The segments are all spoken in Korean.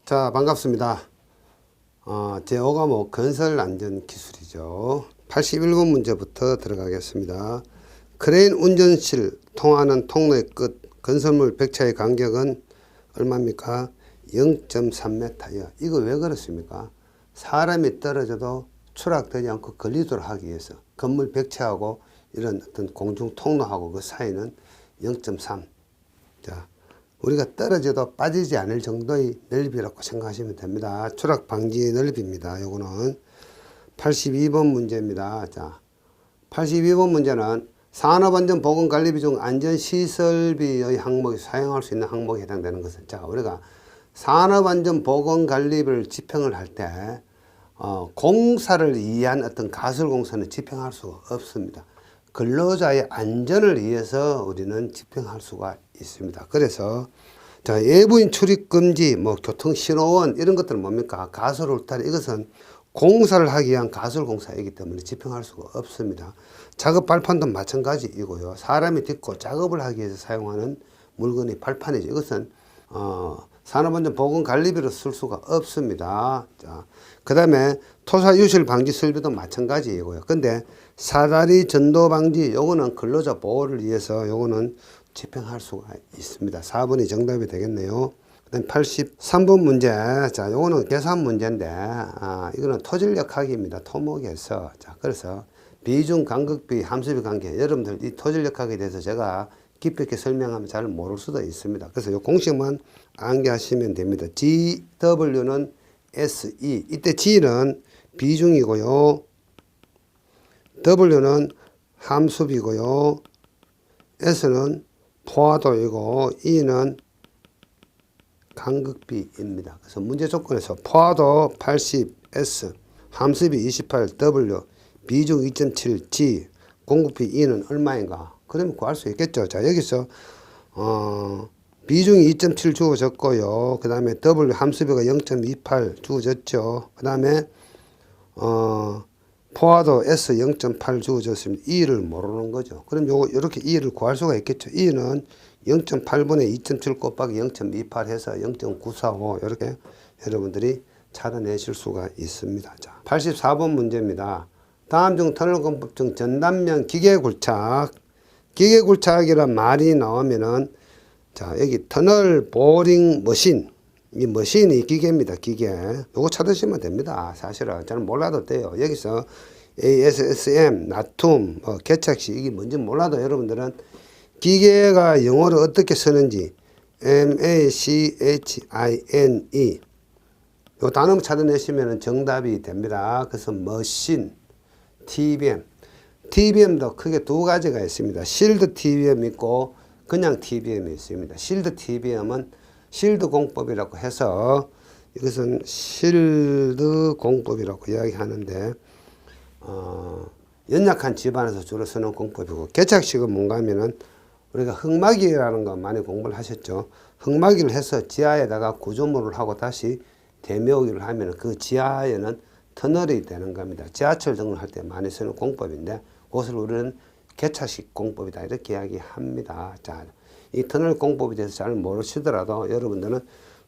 자, 반갑습니다. 제5과목 건설안전기술이죠. 81번 문제부터 들어가겠습니다. 크레인 운전실 통하는 통로의 끝 건설물 벽차의 간격은 얼마입니까? 0.3m요. 이거 왜 그렇습니까? 사람이 떨어져도 추락되지 않고 걸리도록 하기 위해서 건물 벽체하고 이런 어떤 공중 통로하고 그 사이는 0.3. 자, 우리가 떨어져도 빠지지 않을 정도의 넓이라고 생각하시면 됩니다. 추락 방지 넓이입니다. 요거는 82번 문제입니다. 자, 82번 문제는 산업안전보건관리비 중 안전시설비의 항목에 사용할 수 있는 항목에 해당되는 것은, 자, 우리가 산업안전보건관리비를 집행을 할 때 공사를 위한 어떤 가설공사는 집행할 수가 없습니다. 근로자의 안전을 위해서 우리는 집행할 수가 있습니다. 그래서 자, 외부인 출입 금지, 교통신호원 이런 것들은 뭡니까? 가설 울타리, 이것은 공사를 하기 위한 가설 공사이기 때문에 집행할 수가 없습니다. 작업 발판도 마찬가지이고요. 사람이 딛고 작업을 하기 위해서 사용하는 물건이 발판이죠. 이것은 산업안전보건관리비로 쓸 수가 없습니다. 자, 그 다음에 토사유실 방지 설비도 마찬가지이고요. 근데 사다리 전도 방지, 요거는 근로자 보호를 위해서 요거는 집행할 수가 있습니다. 4번이 정답이 되겠네요. 그 다음 83번 문제. 자, 요거는 계산 문제인데, 이거는 토질역학입니다. 토목에서. 자, 그래서 비중, 간극비, 함수비 관계. 여러분들 이 토질역학에 대해서 제가 깊이 있게 설명하면 잘 모를 수도 있습니다. 그래서 요 공식만 암기하시면 됩니다. GW는 SE. 이때 G는 비중이고요. W는 함수비고요. S는 포화도이고 E는 간극비입니다. 그래서 문제 조건에서 포화도 80S, 함수비 28, W, 비중 2.7, G, 공급비 E는 얼마인가? 그러면 구할 수 있겠죠. 자, 여기서 비중이 2.7 주어졌고요. 그 다음에 W 함수비가 0.28 주어졌죠. 그 다음에 포화도 S 0.8 주어졌습니다. E를 모르는 거죠. 그럼 요렇게 E를 구할 수가 있겠죠. E는 0.8분의 2.7 곱하기 0.28 해서 0.945 이렇게 여러분들이 찾아내실 수가 있습니다. 자, 84번 문제입니다. 다음 중 터널공법 중 전단면 기계굴착, 기계굴착이란 말이 나오면은, 자, 여기 터널 보링 머신, 이 머신이 기계입니다. 기계. 요거 찾으시면 됩니다. 사실은 저는 몰라도 돼요. 여기서 ASSM, 나툼, 개착시 이게 뭔지 몰라도 여러분들은 기계가 영어로 어떻게 쓰는지 MACHINE 요 단어만 찾아내시면 정답이 됩니다. 그래서 머신, TBM. TBM도 크게 두 가지가 있습니다. 실드 TBM 있고 그냥 TBM이 있습니다. 실드 TBM은 실드 공법이라고 해서 이것은 실드 공법이라고 이야기하는데 연약한 집안에서 주로 쓰는 공법이고, 개착식은 뭔가 하면은 우리가 흙막이라는 거 많이 공부를 하셨죠. 흙막이를 해서 지하에다가 구조물을 하고 다시 대묘기를 하면 그 지하에는 터널이 되는 겁니다. 지하철 등을 할 때 많이 쓰는 공법인데 그것을 우리는 개착식 공법이다 이렇게 이야기합니다. 자, 이 터널 공법에 대해서 잘 모르시더라도 여러분들은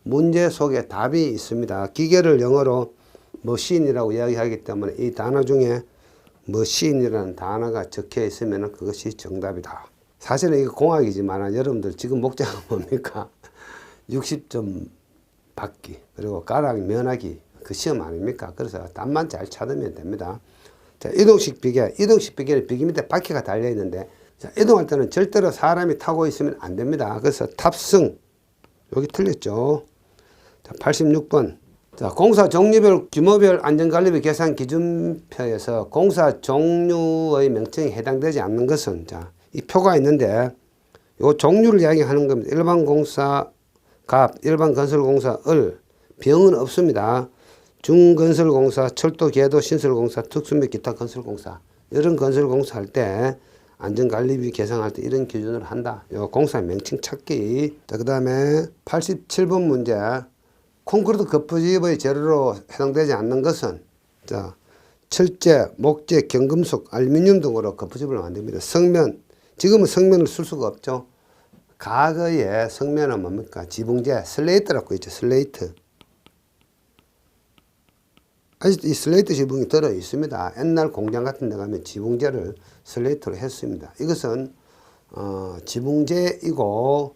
문제 속에 답이 있습니다. 기계를 영어로 머신이라고 이야기하기 때문에 이 단어 중에 머신이라는 단어가 적혀 있으면 그것이 정답이다. 사실은 이거 공학이지만 여러분들 지금 목적은 뭡니까? 60점 받기, 그리고 가락 면하기, 그 시험 아닙니까? 그래서 답만 잘 찾으면 됩니다. 자, 이동식 비계. 이동식 비계는 비계 밑에 바퀴가 달려 있는데, 자, 이동할 때는 절대로 사람이 타고 있으면 안 됩니다. 그래서 탑승. 여기 틀렸죠. 자, 86번. 자, 공사 종류별, 규모별 안전관리비 계산 기준표에서 공사 종류의 명칭에 해당되지 않는 것은, 자, 이 표가 있는데, 요 종류를 이야기하는 겁니다. 일반 공사 갑, 일반 건설공사 을, 병은 없습니다. 중건설공사, 철도, 궤도, 신설공사, 특수 및 기타 건설공사. 이런 건설공사 할 때 안전관리비 계산할 때 이런 기준을 한다. 요 공사 명칭 찾기. 자, 그 다음에 87번 문제. 콘크리트 거푸집의 재료로 해당되지 않는 것은, 자, 철제, 목재, 경금속, 알루미늄 등으로 거푸집을 만듭니다. 성면, 지금은 성면을 쓸 수가 없죠. 과거에 성면은 뭡니까? 지붕재, 슬레이트라고 있죠. 슬레이트. 아직도 이 슬레이트 지붕이 들어 있습니다. 옛날 공장 같은 데 가면 지붕재를 슬레이트로 했습니다. 이것은 지붕재이고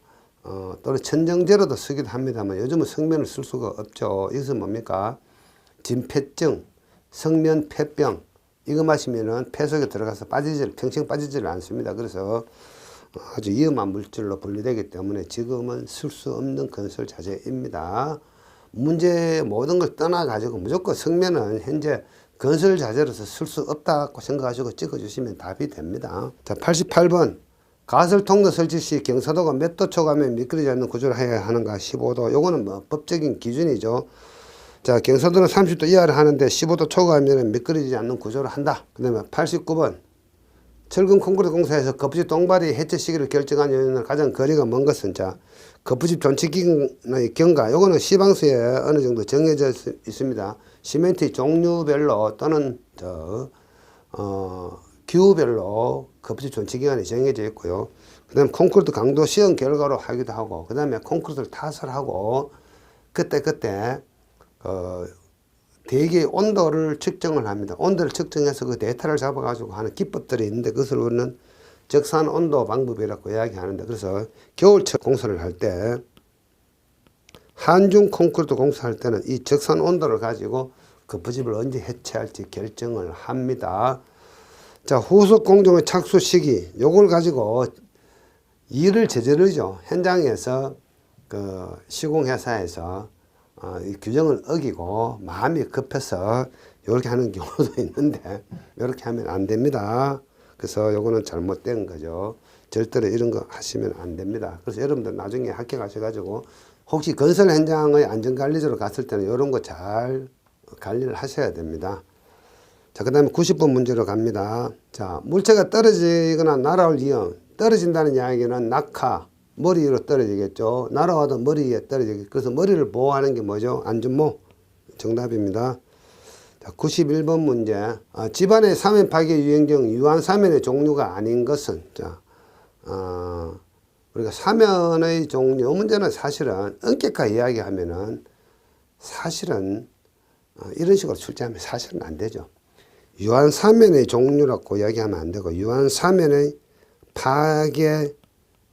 또는 천정재로도 쓰기도 합니다만 요즘은 성면을 쓸 수가 없죠. 이것은 뭡니까? 진폐증, 성면 폐병, 이거 마시면은 폐 속에 들어가서 평생 빠지지를 않습니다. 그래서 아주 위험한 물질로 분리되기 때문에 지금은 쓸 수 없는 건설 자재입니다. 문제 모든 걸 떠나 가지고 무조건 성면은 현재 건설 자재로서 쓸 수 없다고 생각하시고 찍어 주시면 답이 됩니다. 자, 88번 가설 통로 설치 시 경사도가 몇 도 초과하면 미끄러지지 않는 구조를 해야 하는가? 15도. 요거는 뭐 법적인 기준이죠. 자, 경사도는 30도 이하를 하는데 15도 초과하면 미끄러지지 않는 구조를 한다. 그 다음에 89번 철근 콘크리트 공사에서 거푸집 똥발이 해체 시기를 결정한 요인은 가장 거리가 먼 것은, 자, 거푸집 존치기간의 경과, 요거는 시방서에 어느 정도 정해져 있습니다. 시멘트의 종류별로 또는 기후별로 거푸집 존치기간이 정해져 있고요. 그 다음에 콘크리트 강도 시험 결과로 하기도 하고, 그 다음에 콘크리트를 타설하고 그때 대기의 온도를 측정을 합니다. 온도를 측정해서 그 데이터를 잡아가지고 하는 기법들이 있는데 그것을 우리는 적산 온도 방법이라고 이야기하는데, 그래서 겨울철 공사를 할 때 한중 콘크리트 공사할 때는 이 적산 온도를 가지고 거푸집을 언제 해체할지 결정을 합니다. 자, 후속 공정의 착수 시기, 요걸 가지고 일을 저지르죠. 현장에서 시공회사에서 이 규정을 어기고 마음이 급해서 이렇게 하는 경우도 있는데 이렇게 하면 안 됩니다. 그래서 요거는 잘못된 거죠. 절대로 이런 거 하시면 안 됩니다. 그래서 여러분들 나중에 학교 가셔가지고 혹시 건설 현장의 안전관리자로 갔을 때는 이런 거 잘 관리를 하셔야 됩니다. 자, 그 다음에 90번 문제로 갑니다. 자, 물체가 떨어지거나 날아올 위험. 떨어진다는 이야기는 낙하, 머리 위로 떨어지겠죠. 날아와도 머리 위에 떨어지겠죠. 그래서 머리를 보호하는 게 뭐죠? 안전모. 정답입니다. 자, 91번 문제. 집안의 사면 파괴 유형 중 유한 사면의 종류가 아닌 것은, 자, 우리가 사면의 종류, 이 문제는 사실은 엄격하게 이야기하면은 사실은 이런 식으로 출제하면 사실은 안 되죠. 유한 사면의 종류라고 이야기하면 안 되고, 유한 사면의 파괴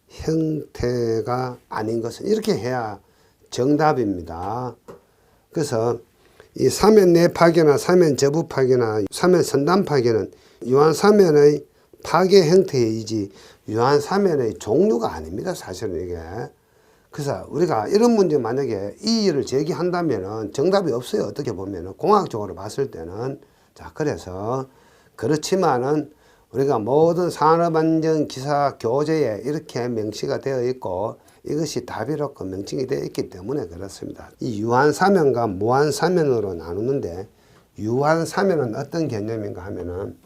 형태가 아닌 것은, 이렇게 해야 정답입니다. 그래서 이 사면 내 파괴나 사면 저부 파괴나 사면 선단 파괴는 유한 사면의 파괴 형태이지 유한 사면의 종류가 아닙니다. 사실은 이게. 그래서 우리가 이런 문제 만약에 이 일을 제기한다면은 정답이 없어요. 어떻게 보면은 공학적으로 봤을 때는. 자, 그래서 그렇지만은 우리가 모든 산업안전 기사 교재에 이렇게 명시가 되어 있고 이것이 답이라고 명칭이 되어 있기 때문에 그렇습니다. 이 유한사면과 무한사면으로 나누는데, 유한사면은 어떤 개념인가 하면은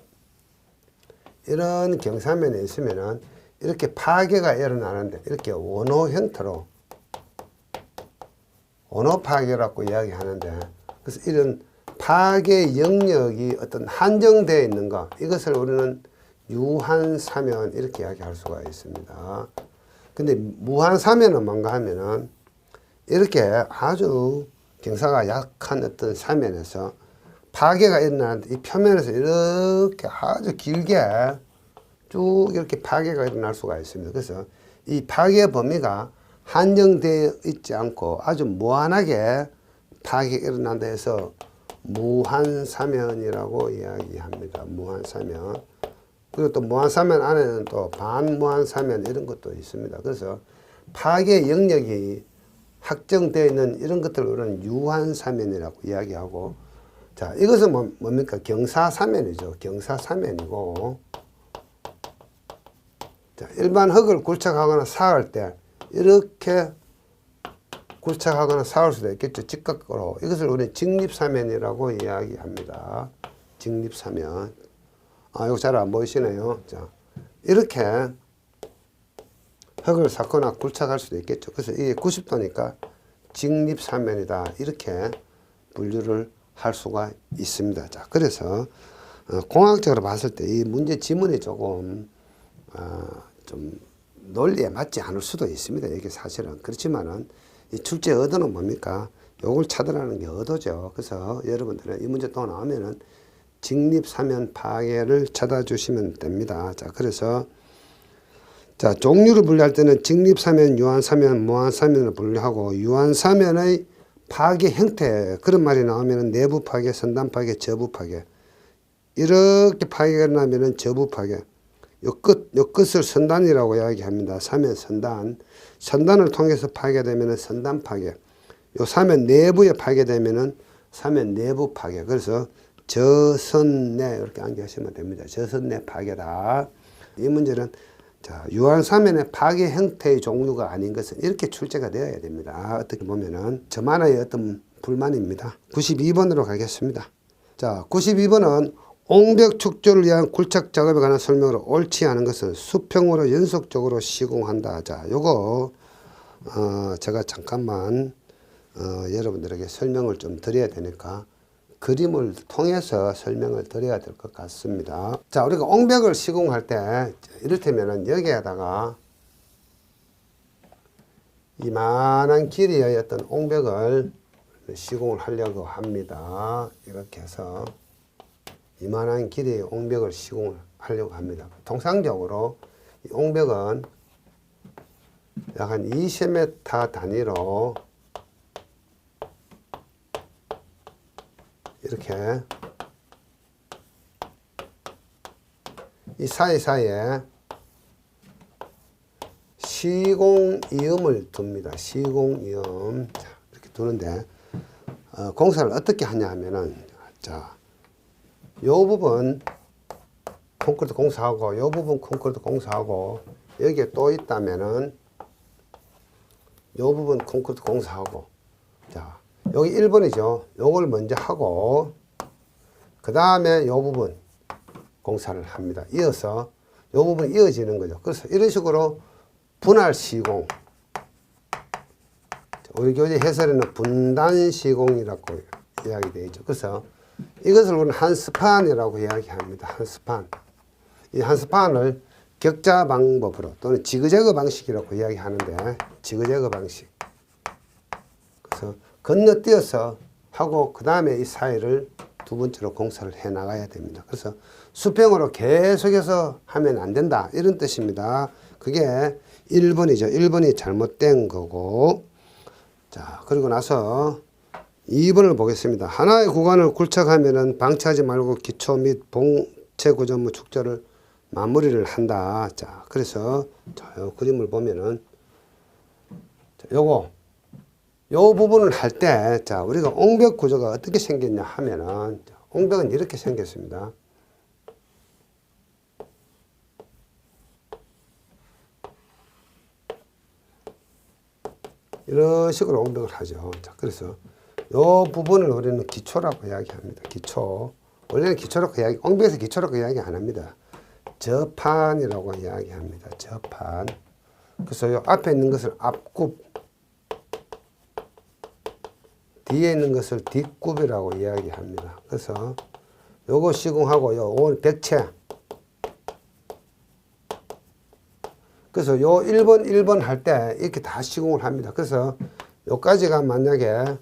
이런 경사면에 있으면은 이렇게 파괴가 일어나는데 이렇게 원호 형태로, 원호 파괴라고 이야기하는데, 그래서 이런 파괴 영역이 어떤 한정되어 있는 것, 이것을 우리는 유한사면 이렇게 이야기할 수가 있습니다. 근데 무한사면은 뭔가 하면은 이렇게 아주 경사가 약한 어떤 사면에서 파괴가 일어나는데 이 표면에서 이렇게 아주 길게 쭉 이렇게 파괴가 일어날 수가 있습니다. 그래서 이 파괴 범위가 한정되어 있지 않고 아주 무한하게 파괴가 일어난다 해서 무한사면이라고 이야기합니다. 무한사면. 그리고 또 무한사면 안에는 또 반무한사면 이런 것도 있습니다. 그래서 파괴 영역이 확정되어 있는 이런 것들을 우리는 유한사면이라고 이야기하고, 자, 이것은 뭡니까? 경사사면이죠. 경사사면이고, 자, 일반 흙을 굴착하거나 사할 때 이렇게 굴착하거나 사올 수도 있겠죠. 직각으로. 이것을 우리는 직립사면이라고 이야기합니다. 직립사면. 이거 잘 안 보이시네요. 자, 이렇게 흙을 삭거나 굴착할 수도 있겠죠. 그래서 이게 90도니까 직립사면이다. 이렇게 분류를 할 수가 있습니다. 자, 그래서 공학적으로 봤을 때 이 문제 지문이 조금 좀 논리에 맞지 않을 수도 있습니다. 이게 사실은. 그렇지만은 이 출제 의도는 뭡니까? 요걸 찾으라는 게 어도죠. 그래서 여러분들은 이 문제 또 나오면은 직립사면 파괴를 찾아주시면 됩니다. 자, 그래서 자, 종류를 분류할 때는 직립사면, 유한사면, 무한사면을 분류하고 유한사면의 파괴 형태 그런 말이 나오면은 내부 파괴, 선단 파괴, 저부 파괴 이렇게 파괴가 나면은 저부 파괴 요 끝을 선단이라고 이야기합니다. 사면 선단 선단을 통해서 파괴되면은 선단 파괴 요 사면 내부에 파괴되면은 사면 내부 파괴 그래서 저선내 이렇게 암기하시면 됩니다. 저선내 파괴다. 이 문제는 자, 유한사면의 파괴 형태의 종류가 아닌 것은 이렇게 출제가 되어야 됩니다. 어떻게 보면은 저만의 어떤 불만입니다. 92번으로 가겠습니다. 자, 92번은 옹벽 축조를 위한 굴착 작업에 관한 설명으로 옳지 않은 것은 수평으로 연속적으로 시공한다. 자, 요거 제가 잠깐만 여러분들에게 설명을 좀 드려야 되니까 그림을 통해서 설명을 드려야 될 것 같습니다. 자, 우리가 옹벽을 시공할 때 이를테면은 여기에다가 이만한 길이의 어떤 옹벽을 시공을 하려고 합니다. 이렇게 해서 이만한 길이의 옹벽을 시공을 하려고 합니다. 통상적으로 이 옹벽은 약 한 20m 단위로 이렇게 이 사이사이에 시공이음을 둡니다. 시공이음. 자, 이렇게 두는데 공사를 어떻게 하냐 하면은 자, 요 부분 콘크리트 공사하고 요 부분 콘크리트 공사하고 여기에 또 있다면은 요 부분 콘크리트 공사하고 자, 여기 1번이죠. 요걸 먼저 하고 그 다음에 요 부분 공사를 합니다. 이어서 요 부분이 이어지는 거죠. 그래서 이런 식으로 분할 시공 우리 교재 해설에는 분단 시공이라고 이야기되어 있죠. 그래서 이것을 우리는 한 스판이라고 이야기합니다. 한 스판. 이 한 스판을 격자 방법으로 또는 지그재그 방식이라고 이야기하는데 지그재그 방식. 그래서 건너뛰어서 하고 그 다음에 이 사이를 두 번째로 공사를 해 나가야 됩니다. 그래서 수평으로 계속해서 하면 안 된다 이런 뜻입니다. 그게 1번이죠. 1번이 잘못된 거고 자 그리고 나서 2번을 보겠습니다. 하나의 구간을 굴착하면은 방치하지 말고 기초 및 봉체 구조물 축조를 마무리를 한다. 자 그래서 자, 요 그림을 보면은 자, 요거 요 부분을 할 때, 자, 우리가 옹벽 구조가 어떻게 생겼냐 하면은, 옹벽은 이렇게 생겼습니다. 이런 식으로 옹벽을 하죠. 자, 그래서 요 부분을 우리는 기초라고 이야기합니다. 기초. 원래는 기초라고 옹벽에서 기초라고 이야기 안 합니다. 저판이라고 이야기합니다. 저판. 그래서 요 앞에 있는 것을 앞굽, 뒤에 있는 것을 뒷굽이라고 이야기합니다. 그래서 요거 시공하고 요 오늘 백채. 그래서 요 1번 할 때 이렇게 다 시공을 합니다. 그래서 요까지가 만약에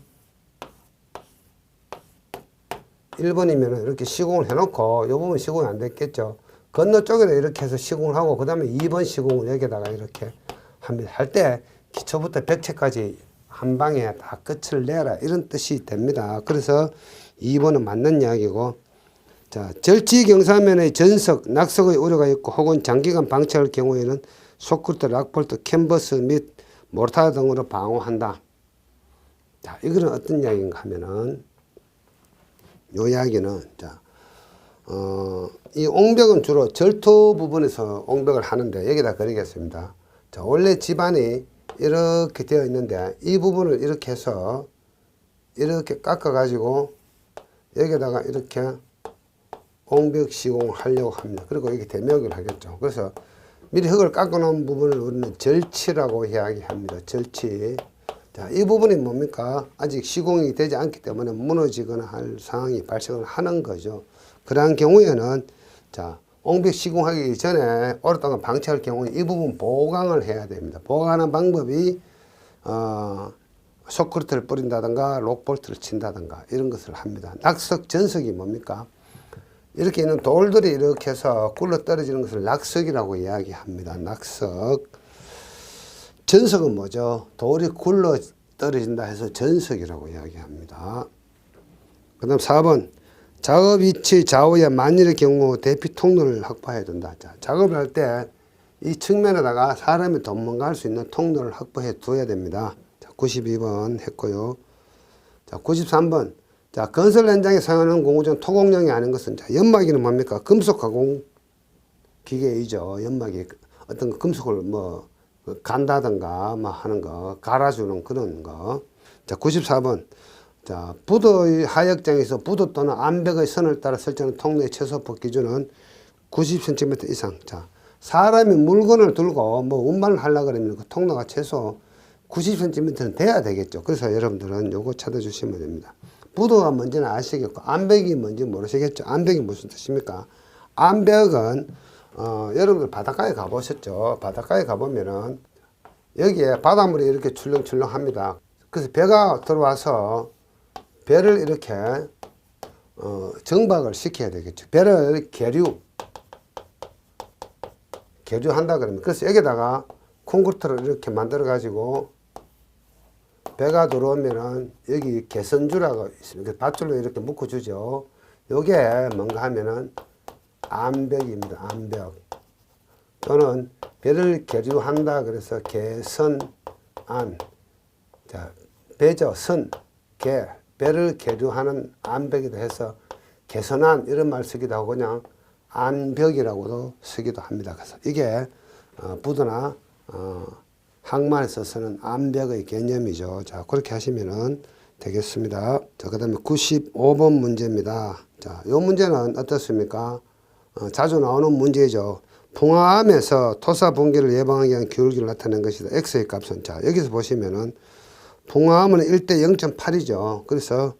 1번이면 이렇게 시공을 해놓고 요 부분 시공이 안 됐겠죠. 건너 쪽에다 이렇게 해서 시공을 하고 그 다음에 2번 시공을 여기다가 이렇게 합니다. 할 때 기초부터 백채까지 한 방에 다 끝을 내라 이런 뜻이 됩니다. 그래서 2번은 맞는 이야기고 자 절지 경사면의 전석, 낙석의 우려가 있고 혹은 장기간 방치할 경우에는 소크트, 락폴트, 캔버스 및 모르타 등으로 방어한다. 자 이거는 어떤 이야기인가 하면은 요 이야기는 자 이 옹벽은 주로 절토 부분에서 옹벽을 하는데 여기다 그리겠습니다. 자 원래 집안이 이렇게 되어 있는데 이 부분을 이렇게 해서 이렇게 깎아 가지고 여기다가 이렇게 옹벽 시공을 하려고 합니다. 그리고 여기 대묘기를 하겠죠. 그래서 미리 흙을 깎아 놓은 부분을 우리는 절치라고 이야기합니다. 절치. 자, 이 부분이 뭡니까? 아직 시공이 되지 않기 때문에 무너지거나 할 상황이 발생을 하는 거죠. 그러한 경우에는 자 옹벽 시공하기 전에 오랫동안 방치할 경우에 이 부분 보강을 해야 됩니다. 보강하는 방법이 쇼크루트를 뿌린다든가 록볼트를 친다든가 이런 것을 합니다. 낙석, 전석이 뭡니까? 이렇게 있는 돌들이 이렇게 해서 굴러 떨어지는 것을 낙석이라고 이야기합니다. 낙석. 전석은 뭐죠? 돌이 굴러 떨어진다 해서 전석이라고 이야기합니다. 그 다음 4번. 작업 위치 좌우에 만일의 경우 대피 통로를 확보해야 된다. 자, 작업을 할 때 이 측면에다가 사람이 도망갈 수 있는 통로를 확보해 두어야 됩니다. 자, 92번 했고요. 자, 93번. 자, 건설 현장에 사용하는 공구중 토공용이 아닌 것은, 자, 연마기는 뭡니까? 금속 가공 기계이죠. 연마기. 어떤 금속을 뭐 간다든가 뭐 하는 거, 갈아주는 그런 거. 자, 94번. 자, 부도의 하역장에서 부도 또는 암벽의 선을 따라 설정한 통로의 최소폭 기준은 90cm 이상. 자, 사람이 물건을 들고 뭐 운반을 하려고 그러면 그 통로가 최소 90cm는 돼야 되겠죠. 그래서 여러분들은 요거 찾아주시면 됩니다. 부도가 뭔지는 아시겠고, 암벽이 뭔지 모르시겠죠. 암벽이 무슨 뜻입니까? 암벽은, 여러분들 바닷가에 가보셨죠? 바닷가에 가보면은, 여기에 바닷물이 이렇게 출렁출렁 합니다. 그래서 배가 들어와서, 배를 이렇게, 정박을 시켜야 되겠죠. 배를 계류한다 그러면. 그래서 여기다가 콘크리트를 이렇게 만들어 가지고, 배가 들어오면은 여기 개선주라고 있습니다. 밧줄로 이렇게 묶어주죠. 요게 뭔가 하면은 암벽입니다. 암벽. 또는 배를 계류한다 그래서 개선안. 자, 배죠. 선, 개. 배를 계류하는 암벽이다 해서 개선안 이런 말 쓰기도 하고 그냥 안벽이라고도 쓰기도 합니다. 그래서 이게 부도나 항만에서는 암벽의 개념이죠. 자, 그렇게 하시면은 되겠습니다. 자, 그 다음에 95번 문제입니다. 자, 요 문제는 어떻습니까? 자주 나오는 문제죠. 풍화암에서 토사 붕괴를 예방하기 위한 기울기를 나타낸 것이다. X의 값은. 자, 여기서 보시면은 풍화암은 1대 0.8이죠. 그래서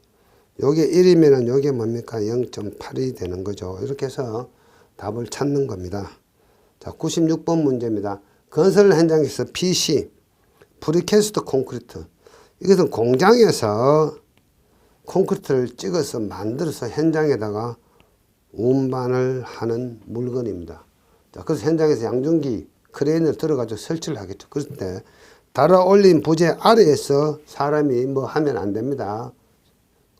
요게 1이면은 요게 뭡니까? 0.8이 되는 거죠. 이렇게 해서 답을 찾는 겁니다. 자, 96번 문제입니다. 건설 현장에서 PC, 프리캐스트 콘크리트. 이것은 공장에서 콘크리트를 찍어서 만들어서 현장에다가 운반을 하는 물건입니다. 자, 그래서 현장에서 양중기 크레인을 들어가지고 설치를 하겠죠. 그럴 때 달아 올린 부재 아래에서 사람이 뭐 하면 안 됩니다.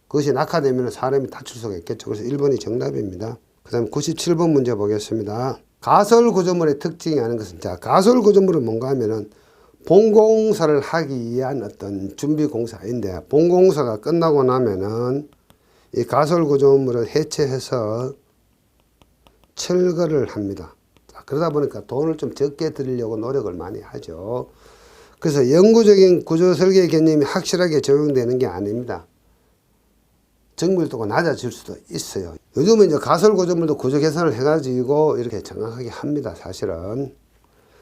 그것이 낙하되면 사람이 다칠 수가 있겠죠. 그래서 1번이 정답입니다. 그 다음에 97번 문제 보겠습니다. 가설 구조물의 특징이 아닌 것은, 자, 가설 구조물은 뭔가 하면은 본공사를 하기 위한 어떤 준비 공사인데, 본공사가 끝나고 나면은 이 가설 구조물을 해체해서 철거를 합니다. 자, 그러다 보니까 돈을 좀 적게 들이려고 노력을 많이 하죠. 그래서 영구적인 구조 설계 개념이 확실하게 적용되는 게 아닙니다. 정밀도가 낮아질 수도 있어요. 요즘은 이제 가설 구조물도 구조 계산을 해가지고 이렇게 정확하게 합니다. 사실은.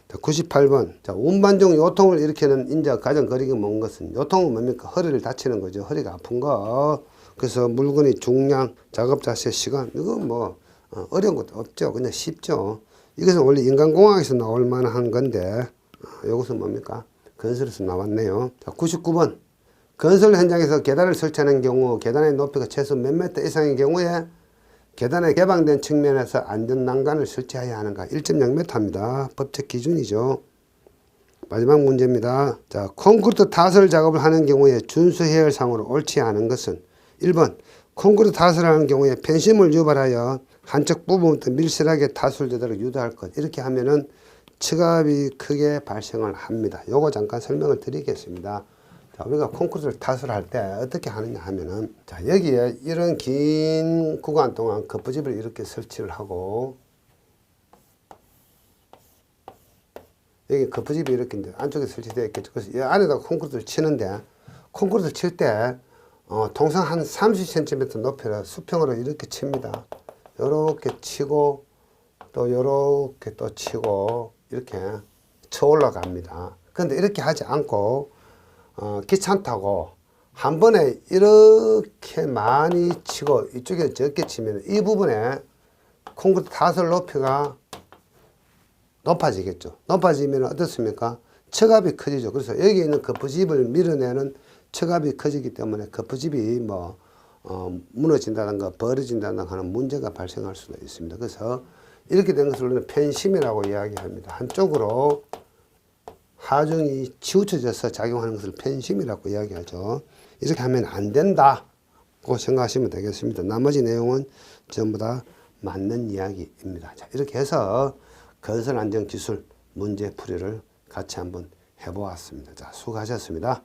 자, 98번. 자, 운반 중 요통을 일으키는 인자 가장 거리가 먼 것은, 요통은 뭡니까? 허리를 다치는 거죠. 허리가 아픈 거. 그래서 물건이 중량, 작업 자세, 시간. 이건 뭐, 어려운 것도 없죠. 그냥 쉽죠. 이것은 원래 인간공학에서 나올 만한 건데, 이것은 뭡니까? 건설에서 나왔네요. 자, 99번. 건설 현장에서 계단을 설치하는 경우 계단의 높이가 최소 몇 미터 이상인 경우에 계단에 개방된 측면에서 안전난간을 설치해야 하는가? 1.0m입니다. 법적 기준이죠. 마지막 문제입니다. 자, 콘크리트 타설 작업을 하는 경우에 준수 해열상으로 옳지 않은 것은 1번 콘크리트 타설을 하는 경우에 편심을 유발하여 한쪽 부분부터 밀실하게 타설되도록 유도할 것. 이렇게 하면은 측압이 크게 발생을 합니다. 요거 잠깐 설명을 드리겠습니다. 자, 우리가 콘크리트를 타설할 때 어떻게 하느냐 하면은, 자, 여기에 이런 긴 구간 동안 거푸집을 이렇게 설치를 하고, 여기 거푸집이 이렇게 이제 안쪽에 설치되어 있겠죠. 그래서 이 안에다가 콘크리트를 치는데, 콘크리트를 칠 때, 통상 한 30cm 높이로 수평으로 이렇게 칩니다. 요렇게 치고, 또 요렇게 또 치고, 이렇게 쳐 올라갑니다. 그런데 이렇게 하지 않고, 귀찮다고 한 번에 이렇게 많이 치고 이쪽에 적게 치면 이 부분에 콘크리트 타설 높이가 높아지겠죠. 높아지면 어떻습니까? 척압이 커지죠. 그래서 여기 있는 거푸집을 밀어내는 처갑이 커지기 때문에 거푸집이 무너진다든가 벌어진다든가 하는 문제가 발생할 수도 있습니다. 그래서 이렇게 된 것을 우리는 편심이라고 이야기합니다. 한쪽으로 하중이 치우쳐져서 작용하는 것을 편심이라고 이야기하죠. 이렇게 하면 안 된다고 생각하시면 되겠습니다. 나머지 내용은 전부 다 맞는 이야기입니다. 자, 이렇게 해서 건설 안전 기술 문제 풀이를 같이 한번 해보았습니다. 자, 수고하셨습니다.